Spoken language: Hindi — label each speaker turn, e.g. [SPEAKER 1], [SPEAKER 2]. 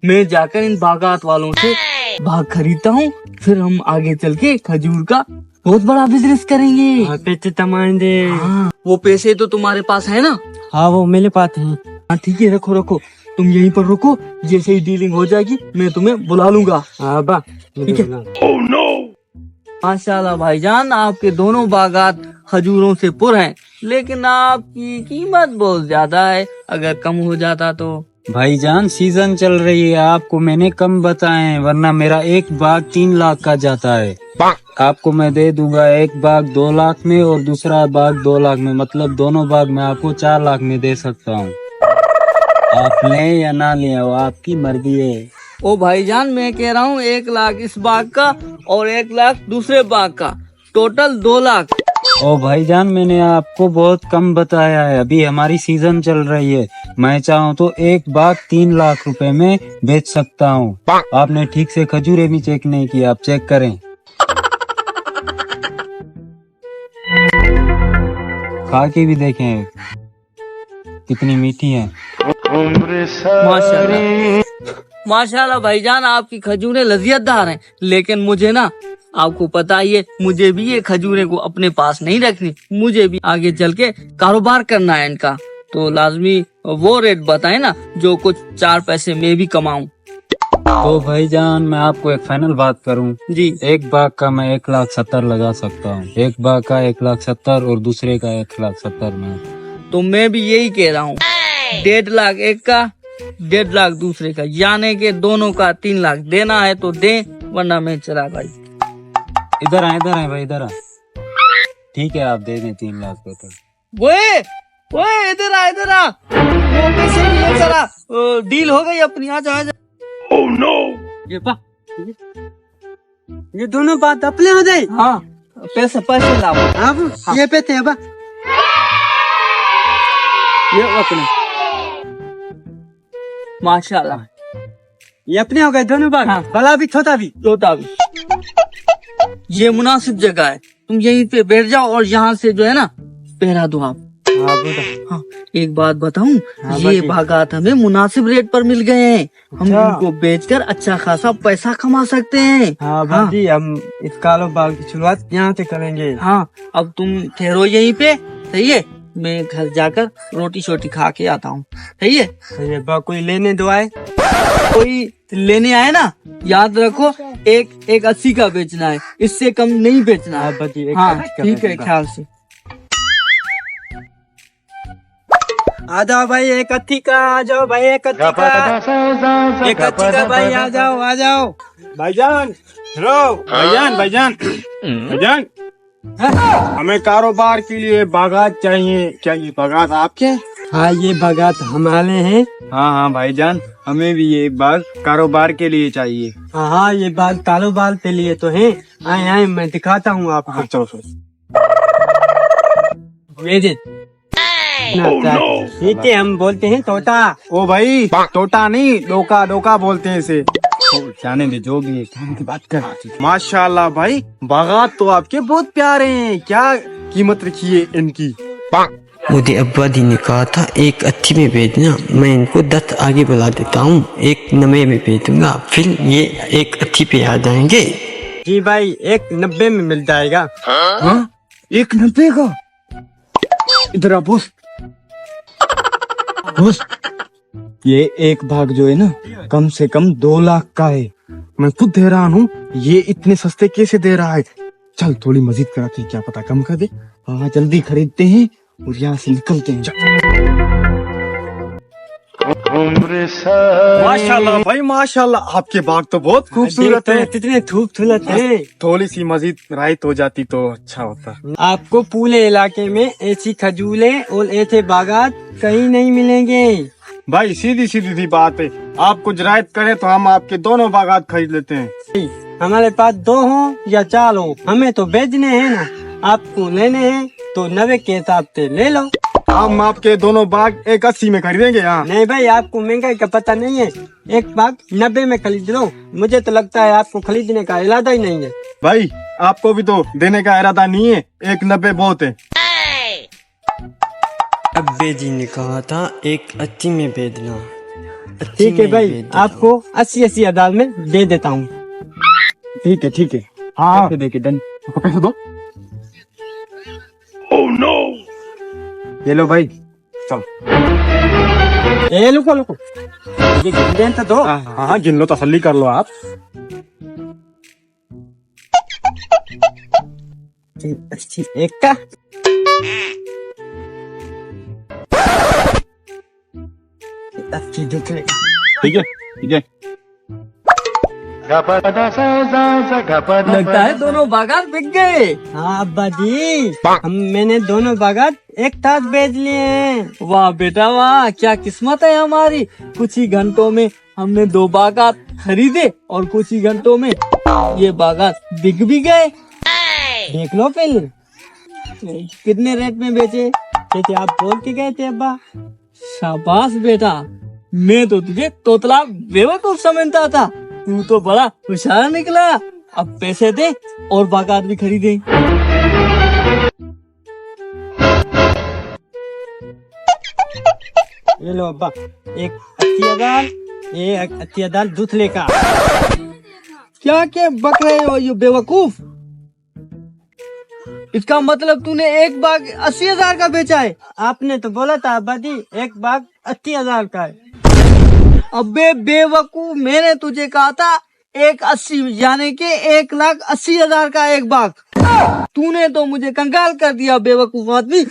[SPEAKER 1] मैं जाकर इन बागात वालों से बाग खरीदता हूँ, फिर हम आगे चल के खजूर का बहुत बड़ा बिजनेस करेंगे।
[SPEAKER 2] पैसे तमाएंगे।
[SPEAKER 1] हाँ, वो पैसे तो तुम्हारे पास है ना?
[SPEAKER 2] हाँ वो मेरे पास है।
[SPEAKER 1] हाँ ठीक है, रखो रखो, तुम यहीं पर रुको, जैसे ही डीलिंग हो जाएगी मैं तुम्हें बुला लूंगा।
[SPEAKER 2] हाँ बा
[SPEAKER 1] ठीक है। माशाल्लाह भाईजान, आपके दोनों बागात खजूरों से पुर हैं, लेकिन आपकी कीमत बहुत ज्यादा है, अगर कम हो जाता तो।
[SPEAKER 2] भाईजान सीजन चल रही है, आपको मैंने कम बताए, वरना मेरा एक बाग 3 लाख का जाता है। आपको मैं दे दूंगा एक बाग 2 लाख में और दूसरा बाग 2 लाख में, मतलब दोनों बाग मैं आपको 4 लाख में दे सकता हूँ। आप लें या ना लें वो आपकी मर्जी है।
[SPEAKER 1] ओ भाईजान, मैं कह रहा हूँ 1 लाख इस बाग का और 1 लाख दूसरे बाग का, टोटल 2 लाख।
[SPEAKER 2] ओ भाईजान मैंने आपको बहुत कम बताया है, अभी हमारी सीजन चल रही है, मैं चाहूँ तो एक बाग 3 लाख रुपए में बेच सकता हूँ। आपने ठीक से खजूरें भी चेक नहीं किया, आप चेक करें। खा के भी देखें कितनी मीठी है।
[SPEAKER 1] माशाल्लाह माशाल्लाह भाईजान, आपकी खजूरें लज़ियतदार हैं, लेकिन मुझे ना, आपको पता ही है, मुझे भी ये खजूरें को अपने पास नहीं रखनी, मुझे भी आगे चल के कारोबार करना है इनका, तो लाजमी वो रेट बताए ना जो कुछ 4 पैसे मैं भी कमाऊं।
[SPEAKER 2] तो भाईजान मैं आपको एक फाइनल बात करूं
[SPEAKER 1] जी,
[SPEAKER 2] एक बाग का मैं 1,70,000 लगा सकता हूं, एक बाग का 1,70,000 और दूसरे का 1,70,000 में।
[SPEAKER 1] तो मैं भी यही कह रहा हूँ, 1.5 लाख एक का, 1.5 लाख दूसरे का, यानी के दोनों का 3 लाख देना है तो दे, वरना मैं चला भाई।
[SPEAKER 2] इधर आए भाई, इधर आ। ठीक है आप दे दें 3 लाख पे तो।
[SPEAKER 1] वो इधर आ, इधर आ, वो पैसे भी ले चला, डील हो गई अपनी, आजा आजा।
[SPEAKER 2] ओह नो, ये दोनों बात अपने हो जाए।
[SPEAKER 1] हाँ, पैसे लाओ।
[SPEAKER 2] अब
[SPEAKER 1] हाँ।
[SPEAKER 2] ये पैसे अब
[SPEAKER 1] ये अपने, माशाल्लाह
[SPEAKER 2] ये अपने हो गए दोनों बात।
[SPEAKER 1] हाँ।
[SPEAKER 2] बड़ा भी छोटा भी।
[SPEAKER 1] ये मुनासिब जगह है, तुम यहीं पे बैठ जाओ और यहाँ से जो है ना पहरा दो आप। हाँ, एक बात बताऊं,
[SPEAKER 2] हाँ,
[SPEAKER 1] ये बागात हमें मुनासिब रेट पर मिल गए हैं, हम
[SPEAKER 2] अच्छा।
[SPEAKER 1] इनको बेचकर अच्छा खासा पैसा कमा सकते हैं।
[SPEAKER 2] हाँ
[SPEAKER 1] हाँ।
[SPEAKER 2] जी, हम इस कारोबार की शुरुआत यहाँ से करेंगे।
[SPEAKER 1] हाँ, अब तुम ठहरो यहीं पे, सही है, मैं घर जाकर रोटी शोटी खा के आता हूँ, सही है।
[SPEAKER 2] कोई लेने दो आए,
[SPEAKER 1] कोई लेने आए ना, याद रखो, एक 80 का बेचना है, इससे कम नहीं बेचना है। हाँ ठीक है, ख्याल से।
[SPEAKER 2] आ जाओ भाई, एक 80 का आ जाओ भाई, एक 80 का, एक 80 का भाई, आ जाओ आ जाओ।
[SPEAKER 3] भाईजान हेलो, भाईजान हमें कारोबार के लिए बागात चाहिए, क्या ये बागात आपके?
[SPEAKER 2] हाँ ये बागात हमारे हैं।
[SPEAKER 3] हाँ भाईजान, हमें भी ये बाग कारोबार के लिए चाहिए।
[SPEAKER 2] हाँ ये बाग कारोबार के लिए तो है। आए मैं दिखाता हूँ आपको।
[SPEAKER 3] चलो
[SPEAKER 2] ये दे। ठीक है, हम बोलते हैं तोता।
[SPEAKER 3] ओ भाई, तोता नहीं, डोका बोलते हैं इसे। जाने दे, जो भी है, काम की बात कर। माशाल्लाह भाई, बागात तो आपके बहुत प्यारे हैं, क्या कीमत रखी है इनकी?
[SPEAKER 4] मुझे अब्बा जी ने कहा था 1 80 में भेजना, मैं इनको 10 आगे बुला देता हूँ, 1 90 में भेज दूंगा, फिर ये 1 80 पे आ जाएंगे।
[SPEAKER 2] जी भाई, 1 90 में मिल जाएगा।
[SPEAKER 3] हाँ? 1 90 का? इधर आ बॉस, ये एक भाग जो है ना, कम से कम 2 लाख का है, मैं खुद हैरान हूँ, ये इतने सस्ते कैसे दे रहा है। चल थोड़ी मजीद कराते हैं, क्या पता कम कर दे। हाँ जल्दी खरीदते हैं और यहाँ से निकलते हैं। माशाल्लाह भाई माशाल्लाह, आपके बाग तो बहुत खूबसूरत है।
[SPEAKER 2] कितने खूबसूरत है।
[SPEAKER 3] थोड़ी सी मजीद रायत हो जाती तो अच्छा होता।
[SPEAKER 2] आपको पूरे इलाके में ऐसी खजूरें और ऐसे बागात कहीं नहीं मिलेंगे।
[SPEAKER 3] भाई सीधी सी बात है, आप कुछ रायत करें तो हम आपके दोनों बागात खरीद लेते हैं।
[SPEAKER 2] हमारे पास 2 हो या 4 हो, हमें तो बेचने हैं ना, आपको लेने हैं तो 90 के हिसाब से ले लो।
[SPEAKER 3] हम आपके दोनों बाग 1 80 में खरीदेंगे। यहाँ
[SPEAKER 2] नहीं भाई, आपको महंगाई का पता नहीं है, एक बाग 90 में खरीद लो। मुझे तो लगता है आपको खरीदने का इरादा ही नहीं है।
[SPEAKER 3] भाई आपको भी तो देने का इरादा नहीं है, 1 90 बहुत है।
[SPEAKER 4] अब्बे जी ने कहा था 1 80 में भेजना,
[SPEAKER 5] ठीक है भाई, आपको 80-80 हजार में दे देता हूँ।
[SPEAKER 3] ठीक है हाँ देखिए डन पैसे दो। ये लो भाई चलो।
[SPEAKER 5] ए लुको लुको, ये गिन तो दो।
[SPEAKER 3] हाँ गिन लो, तसल्ली कर लो आप।
[SPEAKER 5] एक का दूसरे का।
[SPEAKER 3] ठीक है
[SPEAKER 1] लगता है दोनों बागात बिक गए।
[SPEAKER 5] हाँ अब्बा जी, मैंने दोनों बागात एक साथ बेच लिए हैं।
[SPEAKER 1] वाह बेटा वाह, क्या किस्मत है हमारी। कुछ ही घंटों में हमने 2 बागात खरीदे और कुछ ही घंटों में ये बागात बिक भी गए।
[SPEAKER 5] देख लो फिर
[SPEAKER 1] कितने रेट में बेचे?
[SPEAKER 5] जैसे आप बोल के गए थे अब्बा।
[SPEAKER 1] शाबाश बेटा, मैं तो तुझे तोतला बेवकूफ समझता था, तू तो बड़ा होशियार निकला। अब पैसे दे और बागात भी खरीदे।
[SPEAKER 5] ये लो अब्बा, एक 80,000, एक 80,000 दूसरे का।
[SPEAKER 1] क्या क्या बक रहे हो ये बेवकूफ? इसका मतलब तूने एक बाग 80,000 का बेचा है?
[SPEAKER 5] आपने तो बोला था अब्बा जी एक बाग 80,000 का है।
[SPEAKER 1] अबे बेवकूफ, मैंने तुझे कहा था 180 यानी कि 1,80,000 का एक बाग। तूने तो मुझे कंगाल कर दिया बेवकूफ आदमी।